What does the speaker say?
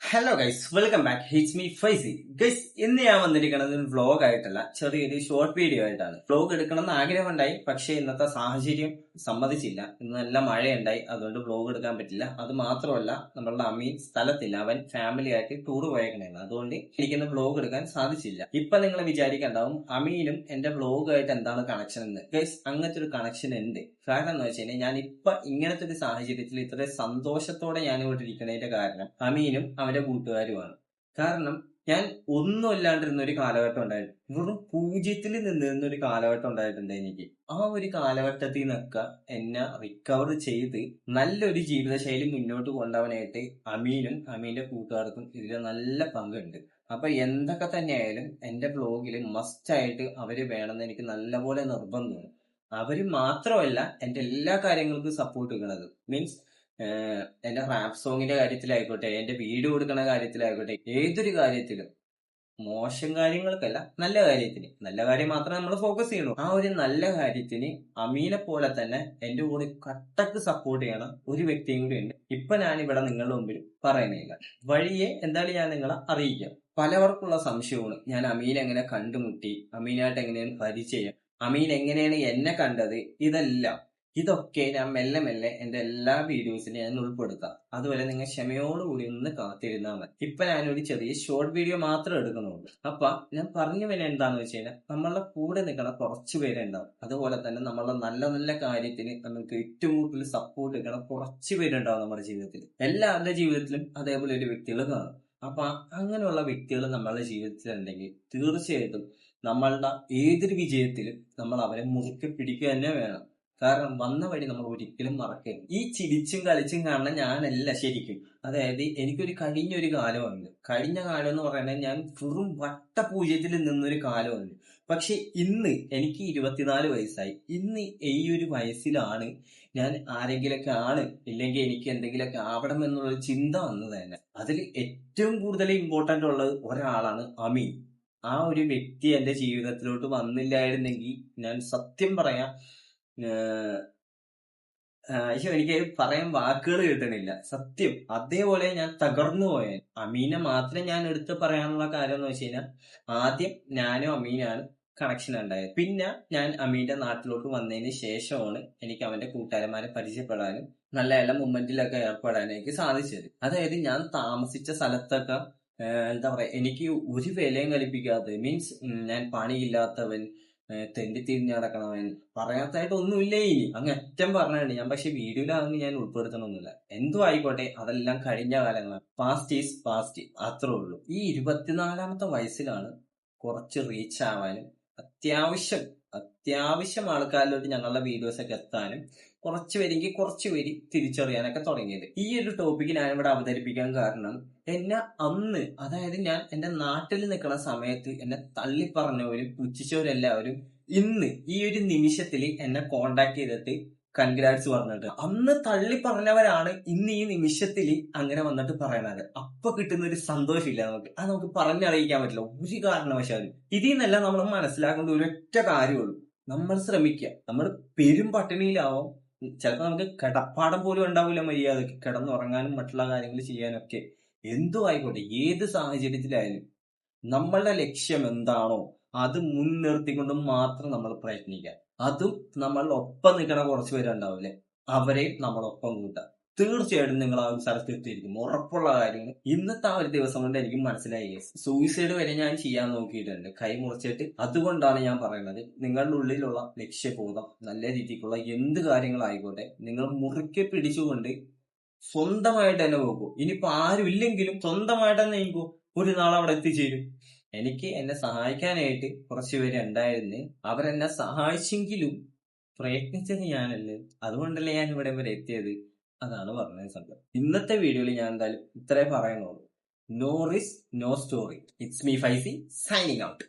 Hello guys, welcome back. It's me Faizy. Guys, ഇന്ന് ഞാൻ വന്നിരിക്കുന്നത് ഒരു വ്ലോഗ് ആയിട്ടല്ല, ചെറിയൊരു ഷോർട്ട് വീഡിയോ ആയിട്ടാണ്. വ്ലോഗ് എടുക്കണം എന്ന് ആഗ്രഹമുണ്ടായി, പക്ഷേ ഇന്നത്തെ സാഹചര്യം സമ്മതിച്ചില്ല. ഇന്ന് നല്ല മഴയുണ്ടായി, അതുകൊണ്ട് വ്ലോഗ് എടുക്കാൻ പറ്റില്ല. അത് മാത്രമല്ല, നമ്മളുടെ അമ്മീൻ സ്ഥലത്തില്ല, അവൻ ഫാമിലി ആയിട്ട് ടൂർ പോയേക്കണേന്ന്. അതുകൊണ്ട് എനിക്കിന്ന് വ്ലോഗ് എടുക്കാൻ സാധിച്ചില്ല. ഇപ്പൊ നിങ്ങൾ വിചാരിക്കണ്ടാവും അമീനും എന്റെ വ്ലോഗായിട്ട് എന്താണ് കണക്ഷൻ എന്ന്. ഗൈസ്, അങ്ങനത്തെ ഒരു കണക്ഷൻ ഉണ്ട്. കാരണം എന്ന് വെച്ച് കഴിഞ്ഞാൽ ഞാൻ ഇപ്പൊ ഇങ്ങനത്തെ ഒരു സാഹചര്യത്തിൽ ഇത്ര സന്തോഷത്തോടെ ഞാൻ ഇവിടെ ഇരിക്കുന്നതിന്റെ കാരണം അമീനും അവന്റെ കൂട്ടുകാരുമാണ്. കാരണം ഞാൻ ഒന്നും ഇല്ലാണ്ടിരുന്ന ഒരു കാലഘട്ടം ഉണ്ടായിരുന്നു. വെറും പൂജ്യത്തിൽ നിന്നിരുന്ന ഒരു കാലഘട്ടം ഉണ്ടായിട്ടുണ്ട് എനിക്ക്. ആ ഒരു കാലഘട്ടത്തിൽ നിന്നൊക്കെ എന്നെ റിക്കവർ ചെയ്ത് നല്ലൊരു ജീവിതശൈലി മുന്നോട്ട് കൊണ്ടുപോകാനായിട്ട് അമീനും അമീന്റെ കൂട്ടുകാർക്കും ഇതിൽ നല്ല പങ്കുണ്ട്. അപ്പൊ എന്തൊക്കെ തന്നെയായാലും എന്റെ ബ്ലോഗിൽ മസ്റ്റ് ആയിട്ട് അവര് വേണമെന്ന് എനിക്ക് നല്ലപോലെ നിർബന്ധമാണ്. അവര് മാത്രമല്ല എന്റെ എല്ലാ കാര്യങ്ങൾക്കും സപ്പോർട്ട് ചെയ്യണത്. മീൻസ് എന്റെ റാപ്പ് സോങ്ങിന്റെ കാര്യത്തിലായിക്കോട്ടെ, എന്റെ വീഡിയോ കൊടുക്കുന്ന കാര്യത്തിലായിക്കോട്ടെ, ഏതൊരു കാര്യത്തിലും മോശം കാര്യങ്ങൾക്കല്ല, നല്ല കാര്യത്തിന്. നല്ല കാര്യം മാത്രമേ നമ്മൾ ഫോക്കസ് ചെയ്യണു. ആ ഒരു നല്ല കാര്യത്തിന് അമീനെ പോലെ തന്നെ എന്റെ കൂടെ കട്ടക്ക് സപ്പോർട്ട് ചെയ്യണ ഒരു വ്യക്തിയും കൂടി ഉണ്ട്. ഇപ്പൊ ഞാൻ ഇവിടെ നിങ്ങളുടെ മുമ്പിൽ പറയുന്നില്ല, വഴിയെ എന്തായാലും ഞാൻ നിങ്ങളെ അറിയിക്കാം. പലവർക്കുള്ള സംശയമാണ്, ഞാൻ അമീൻ എങ്ങനെ കണ്ടുമുട്ടി, അമീനായിട്ട് എങ്ങനെയാണ് പരിചയം, അമീൻ എങ്ങനെയാണ് എന്നെ കണ്ടത്, ഇതൊക്കെ ഞാൻ മെല്ലെ മെല്ലെ എന്റെ എല്ലാ വീഡിയോസിലും ഞാൻ ഉൾപ്പെടുത്താം. അതുപോലെ നിങ്ങൾ ക്ഷമയോടുകൂടി ഒന്ന് കാത്തിരുന്നാൽ മതി. ഇപ്പൊ ഞാനൊരു ചെറിയ ഷോർട്ട് വീഡിയോ മാത്രം എടുക്കുന്നുള്ളൂ. അപ്പൊ ഞാൻ പറഞ്ഞു വരുന്നത് എന്താന്ന് വെച്ച് കഴിഞ്ഞാൽ, നമ്മളുടെ കൂടെ നിൽക്കുന്ന കുറച്ചു പേരുണ്ടാവും. അതുപോലെ തന്നെ നമ്മളുടെ നല്ല നല്ല കാര്യത്തിന് നമുക്ക് ഏറ്റവും കൂടുതൽ സപ്പോർട്ട് കിട്ടണം കുറച്ചു പേരുണ്ടാവും നമ്മുടെ ജീവിതത്തിൽ. എല്ലാവരുടെ ജീവിതത്തിലും അതേപോലെ ഒരു വ്യക്തികൾ കാണും. അപ്പൊ അങ്ങനെയുള്ള വ്യക്തികൾ നമ്മളുടെ ജീവിതത്തിൽ ഉണ്ടെങ്കിൽ തീർച്ചയായിട്ടും നമ്മളുടെ ഏതൊരു വിജയത്തിലും നമ്മൾ അവരെ മുറുക്കെ പിടിക്കുക തന്നെ വേണം. കാരണം വന്ന വഴി നമ്മൾ ഒരിക്കലും മറക്കരുത്. ഈ ചിരിച്ചും കളിച്ചും കാണുന്ന ഞാനല്ല ശരിക്കും. അതായത് എനിക്കൊരു കഴിഞ്ഞൊരു കാലമുണ്ട്. കഴിഞ്ഞ കാലം എന്ന് പറയുന്നത് ഞാൻ വെറും വട്ടപൂജ്യത്തിൽ നിന്നൊരു കാലമുണ്ട്. പക്ഷെ ഇന്ന് എനിക്ക് 24 വയസ്സായി. ഇന്ന് ഈ ഒരു വയസ്സിലാണ് ഞാൻ ആരെങ്കിലൊക്കെ ആണ്, ഇല്ലെങ്കിൽ എനിക്ക് എന്തെങ്കിലുമൊക്കെ ആവണം എന്നുള്ളൊരു ചിന്ത വന്നത് തന്നെ. അതിൽ ഏറ്റവും കൂടുതൽ ഇമ്പോർട്ടന്റ് ഉള്ളത് ഒരാളാണ് അമീൻ. ആ ഒരു വ്യക്തി എന്റെ ജീവിതത്തിലോട്ട് വന്നില്ലായിരുന്നെങ്കിൽ ഞാൻ സത്യം പറയാം, പക്ഷെ എനിക്ക് പറയാൻ വാക്കുകൾ കിട്ടണില്ല. സത്യം അതേപോലെ ഞാൻ തകർന്നു പോയാൽ. അമീനെ മാത്രം ഞാൻ എടുത്ത് പറയാനുള്ള കാര്യം എന്ന് വെച്ച് കഴിഞ്ഞാൽ, ആദ്യം ഞാനും അമീനാണ് കണക്ഷൻ ഉണ്ടായത്. പിന്നെ ഞാൻ അമീന്റെ നാട്ടിലോട്ട് വന്നതിന് ശേഷമാണ് എനിക്ക് അവന്റെ കൂട്ടുകാരന്മാരെ പരിചയപ്പെടാനും നല്ല നല്ല മൂവ്മെന്റിലൊക്കെ ഏർപ്പെടാനും എനിക്ക് സാധിച്ചത്. അതായത് ഞാൻ താമസിച്ച സ്ഥലത്തൊക്കെ എന്താ പറയാ, എനിക്ക് ഒരു വിലയും കൽപ്പിക്കാത്തത്. മീൻസ് ഞാൻ പണിയില്ലാത്തവൻ, തെണ്ടി തിരിഞ്ഞ് നടക്കണവൻ, പറയാത്തായിട്ട് ഒന്നുമില്ല ഇനി അങ്ങ് അറ്റം പറഞ്ഞാണ് ഞാൻ. പക്ഷെ വീഡിയോയിലാണെന്ന് ഞാൻ ഉൾപ്പെടുത്തണമെന്നില്ല. എന്തും ആയിക്കോട്ടെ, അതെല്ലാം കഴിഞ്ഞ കാലങ്ങളാണ്. പാസ്റ്റ് ഈസ് പാസ്റ്റ്, അത്രേ ഉള്ളൂ. ഈ 24-ാമത്തെ വയസ്സിലാണ് കുറച്ച് റീച്ച് ആവാനും അത്യാവശ്യം അത്യാവശ്യം ആൾക്കാരിലോട്ട് ഞങ്ങളുടെ വീഡിയോസ് ഒക്കെ എത്താനും കുറച്ച് പേരെങ്കിൽ കുറച്ച് പേര് തിരിച്ചറിയാനൊക്കെ തുടങ്ങിയത്. ഈ ഒരു ടോപ്പിക്ക് ഞാനിവിടെ അവതരിപ്പിക്കാൻ കാരണം, എന്നെ അന്ന്, അതായത് ഞാൻ എന്റെ നാട്ടിൽ നിൽക്കുന്ന സമയത്ത് എന്നെ തള്ളിപ്പറഞ്ഞവരും പുച്ഛിച്ചവരെല്ലാവരും ഇന്ന് ഈ ഒരു നിമിഷത്തിൽ എന്നെ കോണ്ടാക്ട് ചെയ്തിട്ട് കൺഗ്രാറ്റ്സ് പറഞ്ഞിട്ട്, അന്ന് തള്ളി പറഞ്ഞവരാണ് ഇന്ന് ഈ നിമിഷത്തിൽ അങ്ങനെ വന്നിട്ട് പറയണത്. അപ്പൊ കിട്ടുന്ന ഒരു സന്തോഷമില്ല നമുക്ക്, അത് നമുക്ക് പറഞ്ഞറിയിക്കാൻ പറ്റില്ല ഒരു കാരണവശാലും. ഇതിൽ നിന്നെല്ലാം നമ്മൾ മനസ്സിലാക്കേണ്ട ഒരൊറ്റ കാര്യമുള്ളൂ, നമ്മൾ ശ്രമിക്കുക. നമ്മൾ പെരും പട്ടിണിയിലാവും, ചിലപ്പോൾ നമുക്ക് കിടപ്പാടം പോലും ഉണ്ടാവില്ല മര്യാദക്ക് കിടന്നുറങ്ങാനും മറ്റുള്ള കാര്യങ്ങൾ ചെയ്യാനൊക്കെ. എന്തു ആയിക്കോട്ടെ, ഏത് സാഹചര്യത്തിലായാലും നമ്മളുടെ ലക്ഷ്യം എന്താണോ അത് മുൻനിർത്തിക്കൊണ്ട് മാത്രം നമ്മൾ പ്രയത്നിക്കുക. അതും നമ്മളുടെ ഒപ്പം നിൽക്കണ കുറച്ച് പേരുണ്ടാവില്ലേ, അവരെ നമ്മളൊപ്പം കൂട്ടുക. തീർച്ചയായിട്ടും നിങ്ങൾ ആ ഒരു സ്ഥലത്ത് എത്തിയിരിക്കും, ഉറപ്പുള്ള കാര്യങ്ങൾ. ഇന്നത്തെ ആ ഒരു ദിവസം കൊണ്ട് എനിക്ക് മനസ്സിലായി, സൂയിസൈഡ് വരെ ഞാൻ ചെയ്യാൻ നോക്കിയിട്ടുണ്ട്, കൈ മുറിച്ചിട്ട്. അതുകൊണ്ടാണ് ഞാൻ പറയുന്നത്, നിങ്ങളുടെ ഉള്ളിലുള്ള ലക്ഷ്യബോധം, നല്ല രീതിക്കുള്ള എന്ത് കാര്യങ്ങളായിക്കോട്ടെ, നിങ്ങൾ മുറുക്കെ പിടിച്ചുകൊണ്ട് സ്വന്തമായിട്ട് തന്നെ നോക്കൂ. ഇനിയിപ്പോ ആരും ഇല്ലെങ്കിലും സ്വന്തമായിട്ട് തന്നെ നീക്കൂ, ഒരു നാൾ അവിടെ എത്തിച്ചേരും. എനിക്ക് എന്നെ സഹായിക്കാനായിട്ട് കുറച്ച് പേര് ഉണ്ടായിരുന്നു. അവരെന്നെ സഹായിച്ചെങ്കിലും പ്രയത്നിച്ചത് ഞാനല്ലേ, അതുകൊണ്ടല്ലേ ഞാൻ ഇവിടെ വരെ എത്തിയത്. അതാണ് പറഞ്ഞത് സംഭവം. ഇന്നത്തെ വീഡിയോയിൽ ഞാൻ എന്തായാലും ഇത്രേ പറയുന്നുള്ളൂ. No risk no story. It's me Faizy signing out.